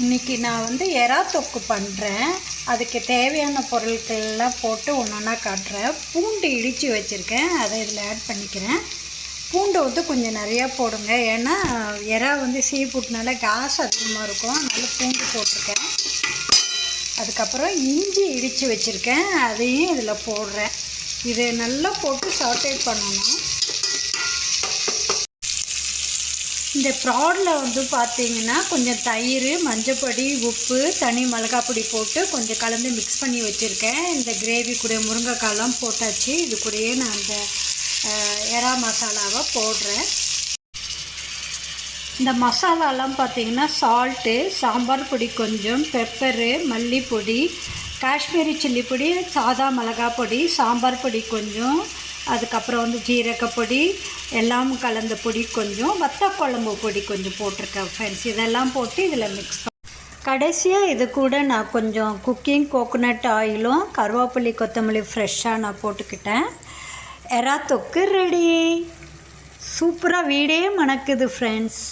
இன்றைக்கி நான் வந்து எறா தொக்கு பண்ணுறேன். அதுக்கு தேவையான பொருட்கள்லாம் போட்டு ஒன்று ஒன்றா காட்டுறேன். பூண்டு இடித்து வச்சுருக்கேன், அதை இதில் ஆட் பண்ணிக்கிறேன். பூண்டு வந்து கொஞ்சம் நிறையா போடுங்க, ஏன்னா எறா வந்து சீஃபுட்னால கேஸ் அதிகமாக இருக்கும், அதனால் பூண்டு போட்டிருக்கேன். அதுக்கப்புறம் இஞ்சி இடித்து வச்சுருக்கேன், அதையும் இதில் போடுறேன். இதை நல்லா போட்டு சாட்டேட் பண்ணணும். இந்த ப்ராடில் வந்து பார்த்திங்கன்னா கொஞ்சம் தயிர், மஞ்சப்பொடி, உப்பு, தனி மிளகாப்பொடி போட்டு கொஞ்சம் கலந்து மிக்ஸ் பண்ணி வச்சுருக்கேன். இந்த கிரேவி கூட முருங்கைக்காயெலாம் போட்டாச்சு. இது கூடயே நான் அந்த எறா மசாலாவை போடுறேன். இந்த மசாலாலாம் பார்த்திங்கன்னா சால்ட்டு, சாம்பார் பொடி கொஞ்சம், பெப்பரு, மல்லிப்பொடி, காஷ்மீரி சில்லி பொடி, சாதா மிளகாய் பொடி, சாம்பார் பொடி கொஞ்சம், அதுக்கப்புறம் வந்து ஜீரகப்பொடி எல்லாம் கலந்த பொடி கொஞ்சம், வத்தக்குழம்பு பொடி கொஞ்சம் போட்டிருக்கேன் ஃப்ரெண்ட்ஸ். இதெல்லாம் போட்டு இதில் மிக்ஸ் கடைசியாக இது கூட நான் கொஞ்சம் குக்கிங் கோகோனட் ஆயிலும் கருவேப்பிலை கொத்தமல்லி ஃப்ரெஷ்ஷாக நான் போட்டுக்கிட்டேன். எறா தொக்கு ரெடி. சூப்பராக வீடே மணக்குது ஃப்ரெண்ட்ஸ்.